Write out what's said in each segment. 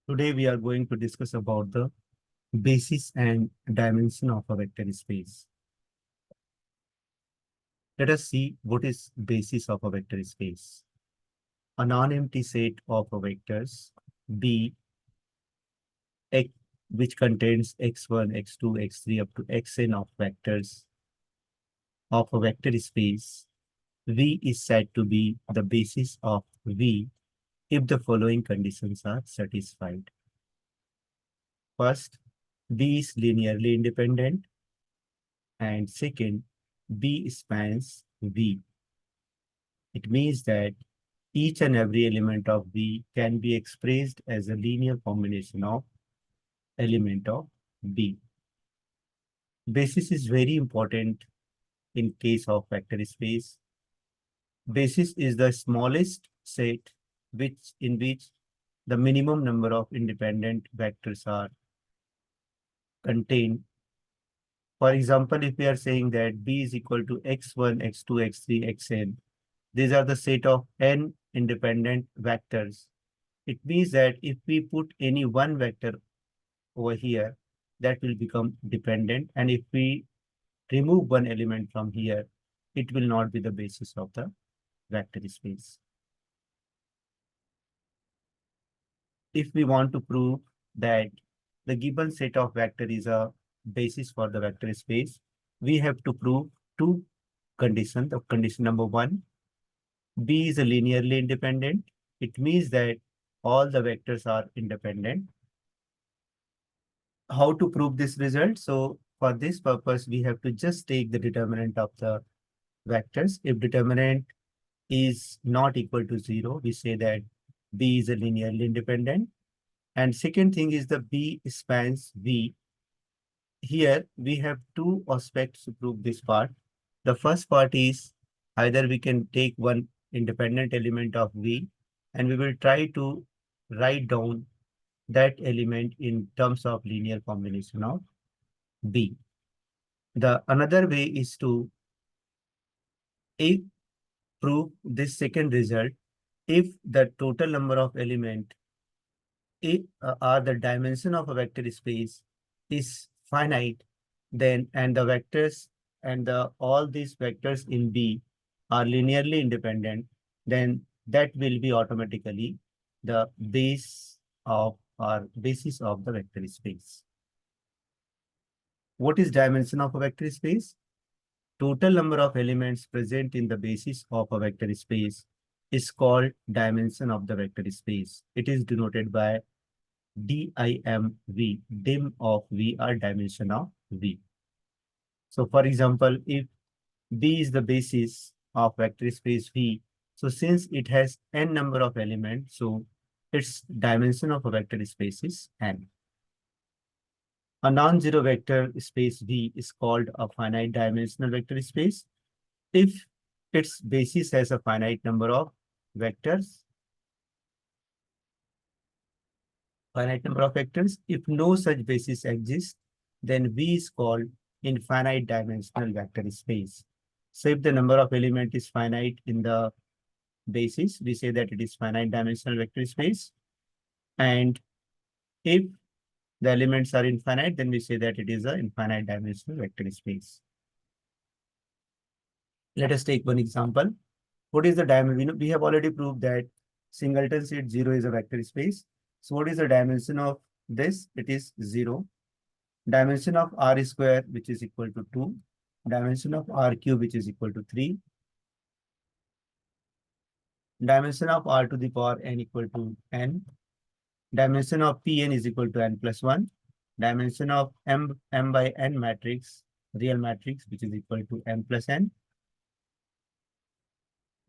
Today we are going to discuss about the basis and dimension of a vector space. Let us see what is basis of a vector space. A non-empty set of vectors B x, which contains x1, x2, x3 up to xn of vectors of a vector space V is said to be the basis of V if the following conditions are satisfied. First, B is linearly independent, and second, B spans V. It means that each and every element of V can be expressed as a linear combination of element of B. Basis is very important in case of vector space. Basis is the smallest set in which the minimum number of independent vectors are contained. For example, if we are saying that B is equal to x1, x2, x3, xn, these are the set of n independent vectors. It means that if we put any one vector over here, that will become dependent. And if we remove one element from here, it will not be the basis of the vector space. If we want to prove that the given set of vector is a basis for the vector space, we have to prove two conditions. The condition number one, B is a linearly independent. It means that all the vectors are independent. How to prove this result? So for this purpose, we have to just take the determinant of the vectors. If determinant is not equal to 0, we say that B is a linearly independent. And second thing is the B spans V. Here we have two aspects to prove this part. The first part is either we can take one independent element of V and we will try to write down that element in terms of linear combination of B. The another way is to prove this second result if the total number of element are the dimension of a vector space is finite, then and the vectors and all these vectors in B are linearly independent, then that will be automatically the base of or basis of the vector space. What is dimension of a vector space? Total number of elements present in the basis of a vector space is called dimension of the vector space. It is denoted by DIMV, dim of V or dimension of V. So for example, if B is the basis of vector space V, so since it has n number of elements, so its dimension of a vector space is n. A non-zero vector space V is called a finite dimensional vector space if its basis has a finite number of vectors. If no such basis exists, then V is called infinite dimensional vector space. So if the number of element is finite in the basis, we say that it is finite dimensional vector space. And if the elements are infinite, then we say that it is an infinite dimensional vector space. Let us take one example. What is the dimension? We have already proved that singleton set 0 is a vector space. So what is the dimension of this? It is 0. Dimension of R square, which is equal to 2. Dimension of R cube, which is equal to 3. Dimension of R to the power n equal to n. Dimension of Pn is equal to n plus 1. Dimension of m by n matrix, real matrix, which is equal to m plus n.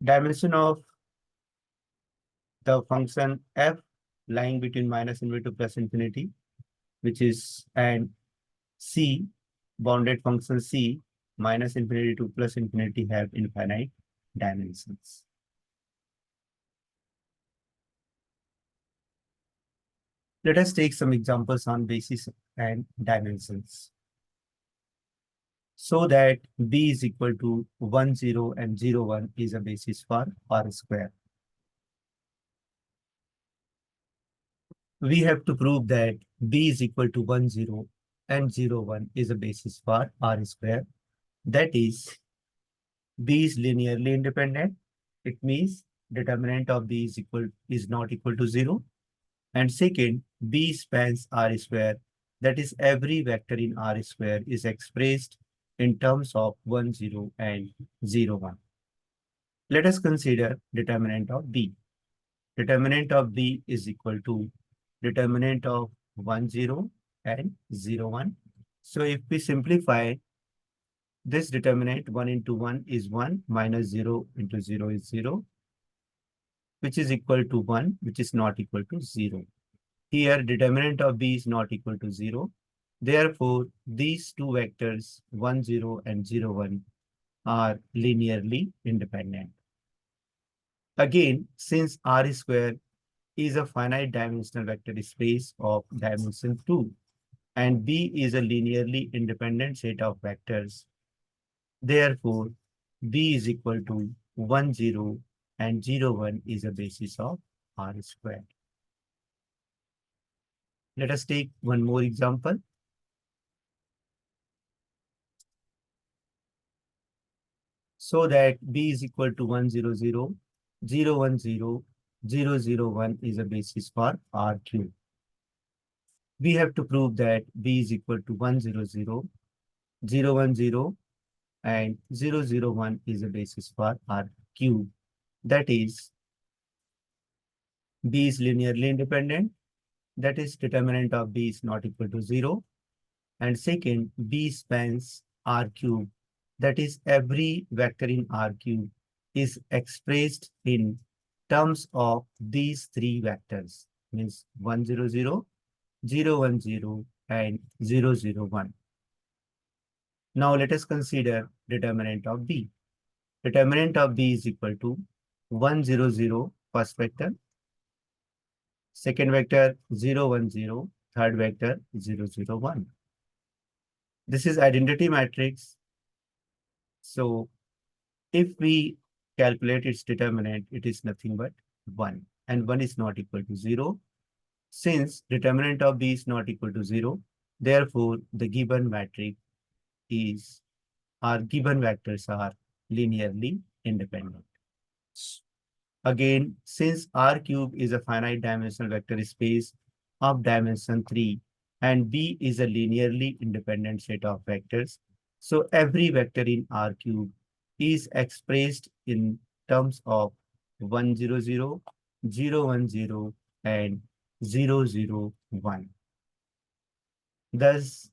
Dimension of the function f lying between minus infinity to plus infinity, which is, and C, bounded function C, minus infinity to plus infinity have infinite dimensions. Let us take some examples on basis and dimensions. So that B is equal to 1, 0 and 0, 1 is a basis for R square. we have to prove that B is equal to 1, 0 and 0, 1 is a basis for R square. That is, B is linearly independent. It means determinant of B is not equal to 0. And second, B spans R square. That is, every vector in R square is expressed in terms of 1, 0 and 0, 1. Let us consider determinant of B. Determinant of B is equal to determinant of 1, 0 and 0, 1. So if we simplify this determinant, 1 into 1 is 1, minus 0 into 0 is 0, which is equal to 1, which is not equal to 0. Here, determinant of B is not equal to 0. Therefore, these two vectors, 1, 0 and 0, 1, are linearly independent. Again, since R square is a finite dimensional vector space of dimension 2, and B is a linearly independent set of vectors, therefore, B is equal to 1, 0 and 0, 1 is a basis of R square. Let us take one more example. So that B is equal to 1, 0, 0, 0, 1, 0, 0, 0, 1 is a basis for R cube. We have to prove that B is equal to 1, 0, 0, 0, 1, 0 and 0, 0, 1 is a basis for R cube. That is, B is linearly independent. That is, determinant of B is not equal to 0. And second, B spans R cube. That is, every vector in R cube is expressed in terms of these three vectors, means 1, 0, 0, 0, 1, 0, and 0, 0, 1. Now let us consider determinant of B. Determinant of B is equal to 1, 0, 0, first vector, second vector 0, 1, 0, third vector 0, 0, 1. This is identity matrix. So if we calculate its determinant, it is nothing but 1, and 1 is not equal to 0. Since determinant of B is not equal to 0, therefore the given matrix is, our given vectors are linearly independent. Again, since R cube is a finite dimensional vector space of dimension 3 and B is a linearly independent set of vectors, so every vector in R cube is expressed in terms of 1, 0, 0, 0, 1, 0, and 0, 0, 1. Thus,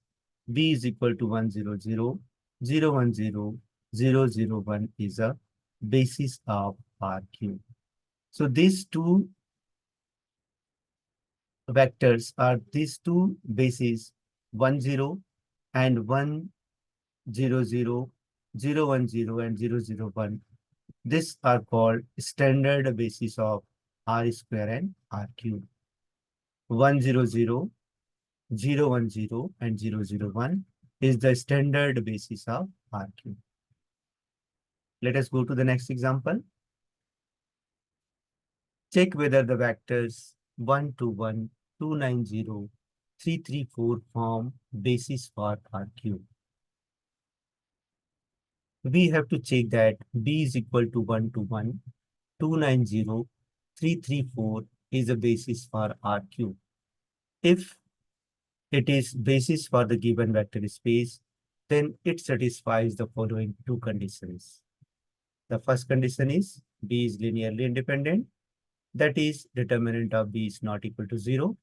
B is equal to 1, 0, 0, 0, 1, 0, 0, 0, 1 is a basis of R cube. So these two vectors are these two bases 1, 0 and 1, 0, 0, 0, 1, 0 and 0, 0, 1. These are called standard basis of R square and R cube. 1, 0, 0, 0, 1, 0 and 0, 0, 1 is the standard basis of R cube. Let us go to the next example. Check whether the vectors 1, 2, 1, 2, 9, 0, 3, 3, 4 form basis for R cube. We have to check that B is equal to 1, 2, 1, 2, 9, 0, 3, 3, 4 is a basis for R cube. If it is basis for the given vector space, then it satisfies the following two conditions. The first condition is B is linearly independent. That is, determinant of B is not equal to 0.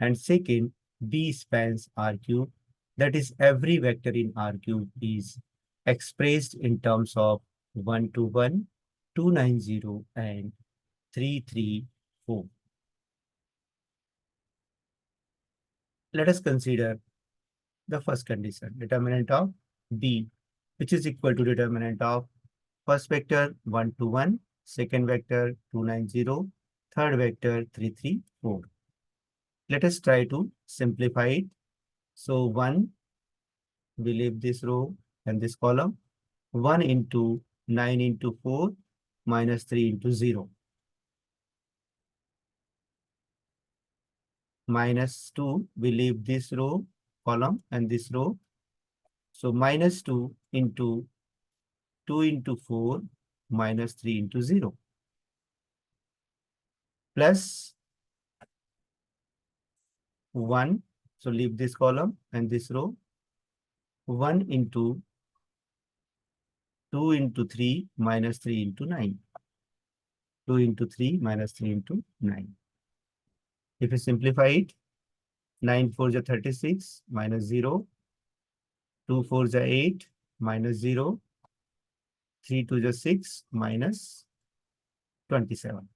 And second, B spans R cube. That is, every vector in R cube is expressed in terms of 1, 2, 1, 2, 9, 0, and 3, 3, 4. Let us consider the first condition, determinant of B, which is equal to determinant of first vector 1, 2, 1, second vector 2, 9, 0, third vector 3, 3, 4. Let us try to simplify it. So 1, we leave this row and this column. 1 into 9 into 4 minus 3 into 0. minus 2, we leave this row, column, and this row. So minus 2 into 2 into 4 minus 3 into 0 plus 1. So leave this column and this row. 1 into 2 into 3 minus 3 into 9. 2 into 3 minus 3 into 9. If you simplify it, 9 4 is 36 minus 0. 2 4 is 8 minus 0. 3 2 is 6 minus 27.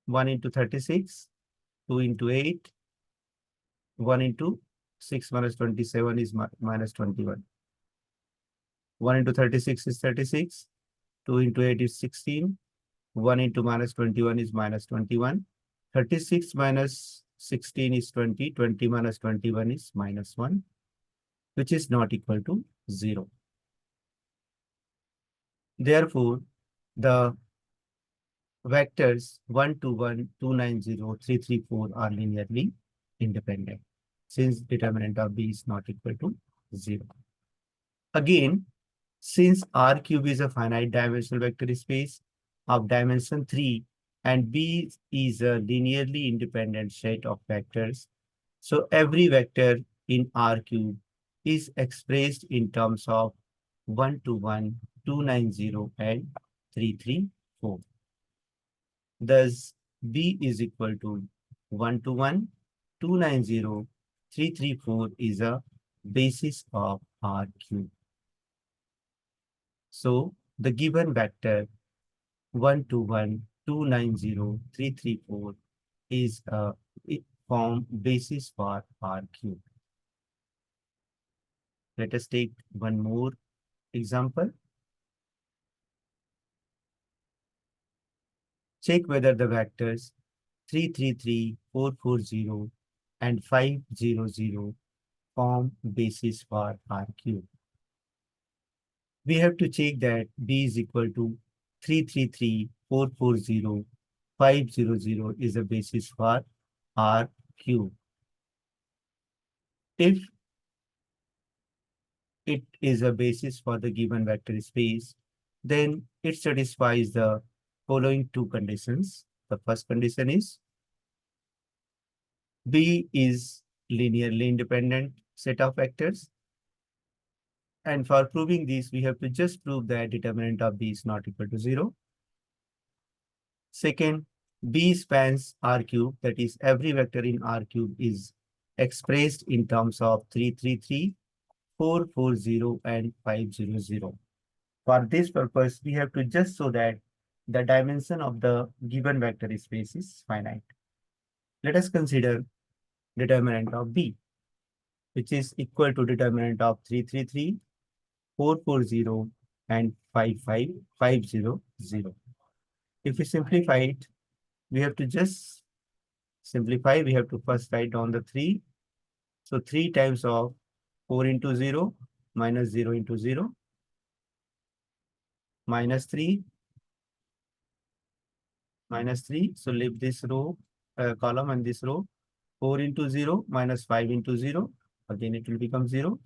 1 into 36, 2 into 8, 1 into 6 minus 27 is minus 21. 1 into 36 is 36, 2 into 8 is 16, 1 into minus 21 is minus 21. 36 minus 16 is 20, 20 minus 21 is minus 1, which is not equal to 0. Therefore, the vectors 1 2 1, 2 9 0, 3 3 4 are linearly independent since determinant of B is not equal to 0. Again, since R cube is a finite dimensional vector space of dimension 3 and B is a linearly independent set of vectors, so every vector in R cube is expressed in terms of 1 2 1, 2 9 0, and 3 3 4. Thus, B is equal to 1 2 1, 2 9 0, 3 3 4 is a basis of R cube. So, the given vector 1 2 1, 2 9 0, 3 3 4 is a form basis for R cube. Let us take one more example. Check whether the vectors 3 3 3, 4 4 0, and 5 0 0 form basis for R cube. We have to check that B is equal to 3 3 3, 4 4 0, 5 0 0 is a basis for R cube. If it is a basis for the given vector space, then it satisfies the following two conditions. The first condition is B is linearly independent set of vectors. And for proving this, we have to just prove that determinant of B is not equal to 0. Second, B spans R cube, that is every vector in R cube is expressed in terms of 3 3 3, 4 4 0, and 5 0 0. For this purpose, we have to just show that the dimension of the given vector space is finite. Let us consider determinant of B, which is equal to determinant of 3 3 3, 4 4 0, and 5 5 5 0 0. If we simplify it, we have to just simplify. We have to first write down the 3. So 3 times of 4 into 0 minus 0 into 0 minus 3 minus 3. So leave this row, column and this row. 4 into 0 minus 5 into 0. Again, it will become 0.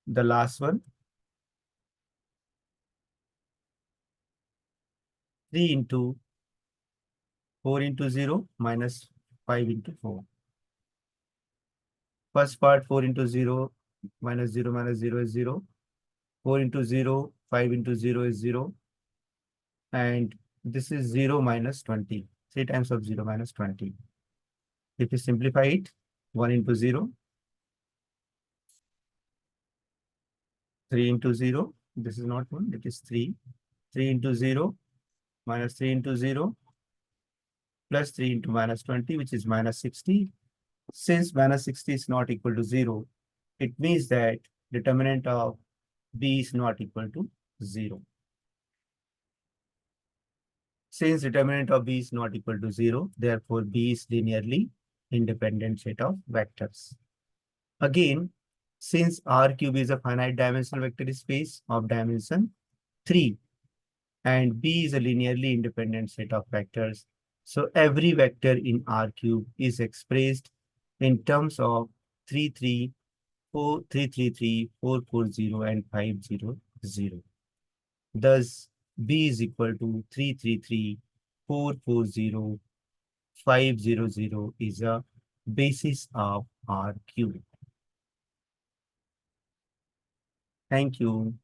The last one, 3 into 4 into 0 minus 5 into 4. First part, 4 into 0 minus 0 minus 0 is 0. 4 into 0, 5 into 0 is 0. And this is 0 minus 20. 3 times of 0 minus 20. If you simplify it, 1 into 0, 3 into 0, this is not 1, it is 3. 3 into 0 minus 3 into 0 plus 3 into minus 20, which is minus 60. Since minus 60 is not equal to 0, it means that determinant of B is not equal to 0. Since determinant of B is not equal to 0, therefore B is linearly independent set of vectors. Again, since R cube is a finite dimensional vector space of dimension 3 and B is a linearly independent set of vectors, So every vector in R cube is expressed in terms of 3, 3, 4, 3, 3, 3, 4, 4, 0, and 5, 0, 0. Thus, B is equal to 3, 3, 3, 4, 4, 0, 5, 0, 0 is a basis of R cube. Thank you.